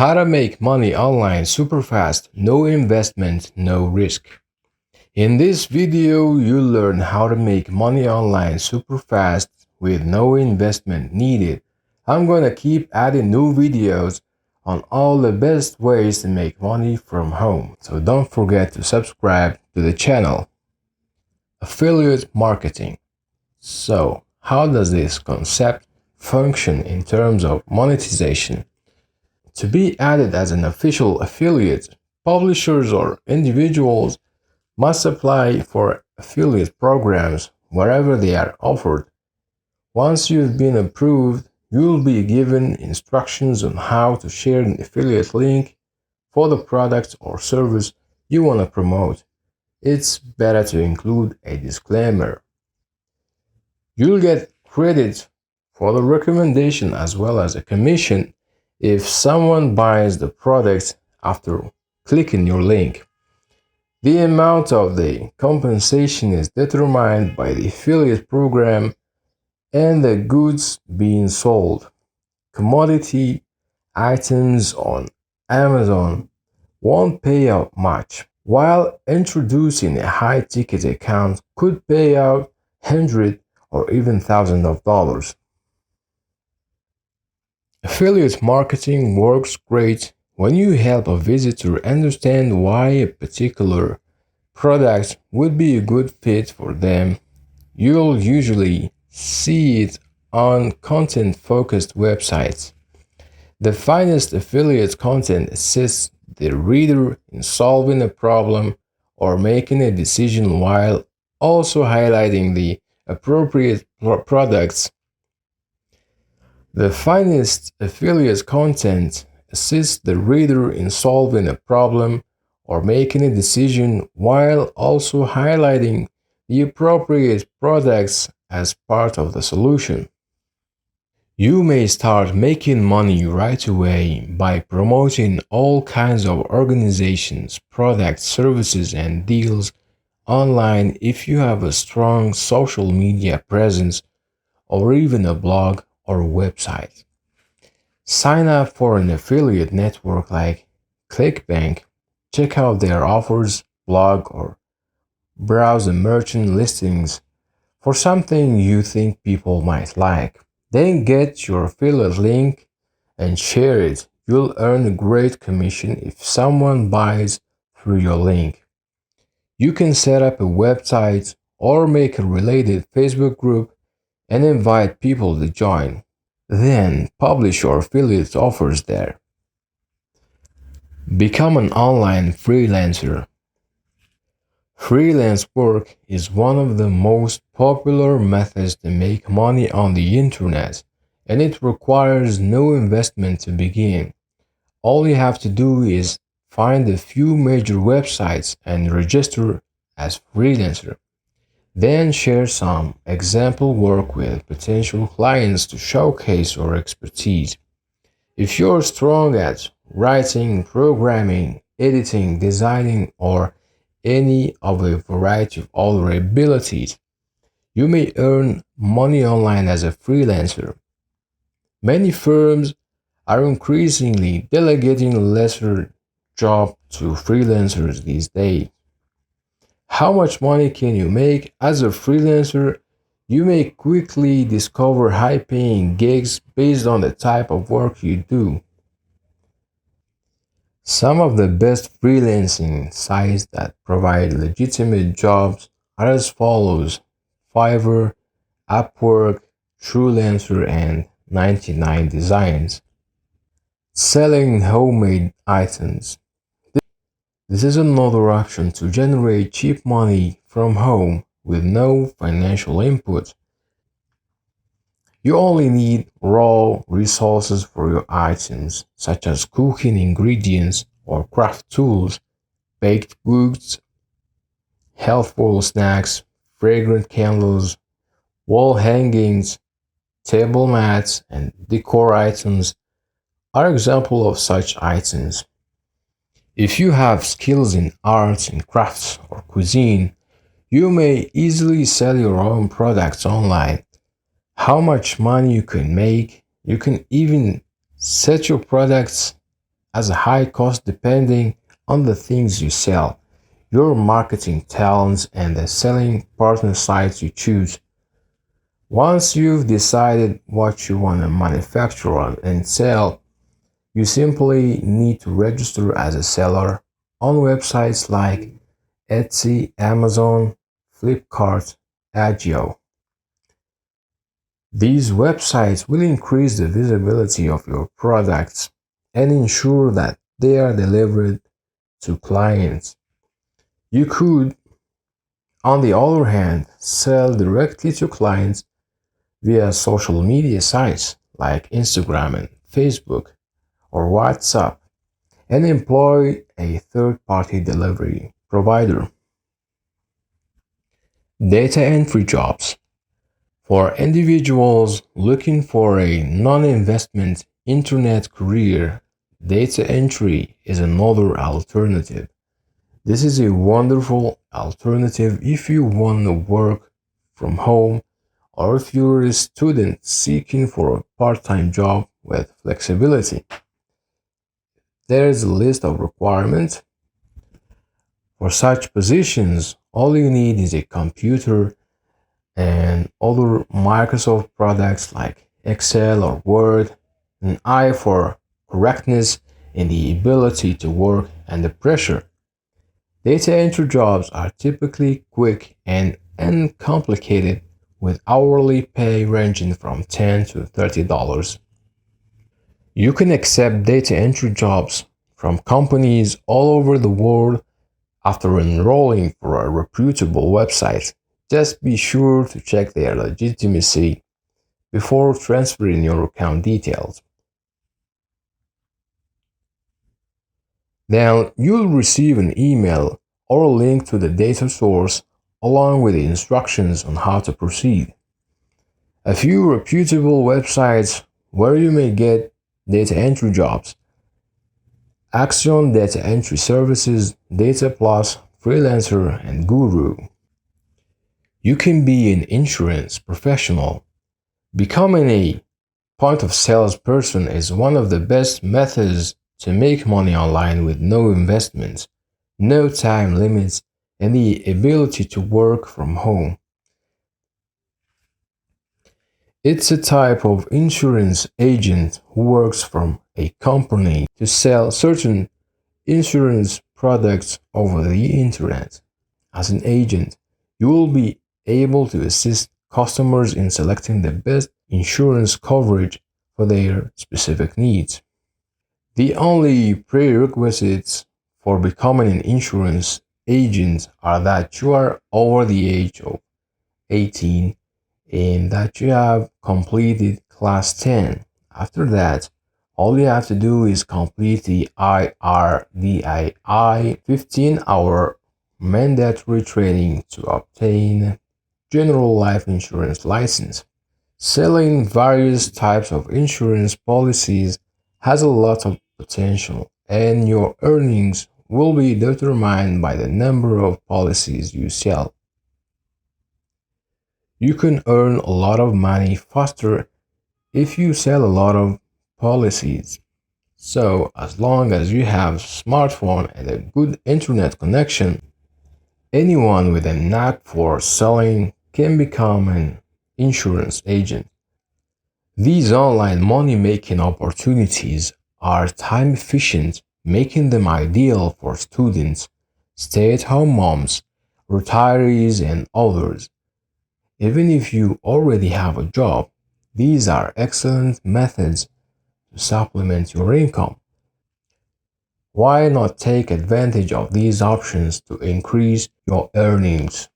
How to make money online super fast, no investment, no risk. In this video, you'll learn how to make money online super fast with no investment needed. I'm gonna keep adding new videos on all the best ways to make money from home. So don't forget to subscribe to the channel. Affiliate marketing. So, how does this concept function in terms of monetization? To be added as an official affiliate, publishers or individuals must apply for affiliate programs wherever they are offered. Once you've been approved, you'll be given instructions on how to share an affiliate link for the product or service you want to promote. It's better to include a disclaimer. You'll get credit for the recommendation as well as a commission if someone buys the product after clicking your link. The amount of the compensation is determined by the affiliate program and the goods being sold. Commodity items on Amazon won't pay out much, while introducing a high-ticket account could pay out hundreds or even thousands of dollars. Affiliate marketing works great when you help a visitor understand why a particular product would be a good fit for them. You'll usually see it on content-focused websites. The finest affiliate content assists the reader in solving a problem or making a decision while also highlighting the appropriate products. The finest affiliate content assists the reader in solving a problem or making a decision while also highlighting the appropriate products as part of the solution. You may start making money right away by promoting all kinds of organizations, products, services, and deals online if you have a strong social media presence or even a blog or website. Sign up for an affiliate network like ClickBank, check out their offers, blog, or browse the merchant listings for something you think people might like. Then get your affiliate link and share it. You'll earn a great commission if someone buys through your link. You can set up a website or make a related Facebook group and invite people to join. Then publish your affiliate offers there. Become an online freelancer. Freelance work is one of the most popular methods to make money on the internet, and it requires no investment to begin. All you have to do is find a few major websites and register as freelancer. Then share some example work with potential clients to showcase your expertise. If you're strong at writing, programming, editing, designing, or any of a variety of other abilities, you may earn money online as a freelancer. Many firms are increasingly delegating lesser jobs to freelancers these days. How much money can you make as a freelancer? You may quickly discover high-paying gigs based on the type of work you do. Some of the best freelancing sites that provide legitimate jobs are as follows: Fiverr, Upwork, Freelancer, and 99 Designs. Selling homemade items. This is another option to generate cheap money from home with no financial input. You only need raw resources for your items, such as cooking ingredients or craft tools, baked goods, healthful snacks, fragrant candles, wall hangings, table mats, and decor items are examples of such items. If you have skills in arts and crafts or cuisine, you may easily sell your own products online. How much money you can make? You can even set your products as a high cost depending on the things you sell, your marketing talents, and the selling partner sites you choose. Once you've decided what you want to manufacture and sell, you simply need to register as a seller on websites like Etsy, Amazon, Flipkart, Agio. These websites will increase the visibility of your products and ensure that they are delivered to clients. You could, on the other hand, sell directly to clients via social media sites like Instagram and Facebook or WhatsApp and employ a third party delivery provider. Data entry jobs. For individuals looking for a non investment internet career, data entry is another alternative. This is a wonderful alternative if you want to work from home or if you're a student seeking for a part time job with flexibility. There is a list of requirements. For such positions, all you need is a computer and other Microsoft products like Excel or Word, an eye for correctness and the ability to work under pressure. Data entry jobs are typically quick and uncomplicated with hourly pay ranging from $10 to $30. You can accept data entry jobs from companies all over the world after enrolling for a reputable website. Just be sure to check their legitimacy before transferring your account details. Then you'll receive an email or a link to the data source along with the instructions on how to proceed. A few reputable websites where you may get data entry jobs: Axion Data Entry Services, Data Plus, Freelancer, and Guru. You can be an insurance professional. Becoming a point of sales person is one of the best methods to make money online with no investments, no time limits, and the ability to work from home. It's a type of insurance agent who works from a company to sell certain insurance products over the internet. As an agent, you will be able to assist customers in selecting the best insurance coverage for their specific needs. The only prerequisites for becoming an insurance agent are that you are over the age of 18 and that you have completed class 10. After that, all you have to do is complete the IRDII 15-hour mandatory training to obtain general life insurance license. Selling various types of insurance policies has a lot of potential, and your earnings will be determined by the number of policies you sell. You can earn a lot of money faster if you sell a lot of policies. So, as long as you have a smartphone and a good internet connection, anyone with a knack for selling can become an insurance agent. These online money making opportunities are time efficient, making them ideal for students, stay at home moms, retirees, and others. Even if you already have a job, these are excellent methods to supplement your income. Why not take advantage of these options to increase your earnings?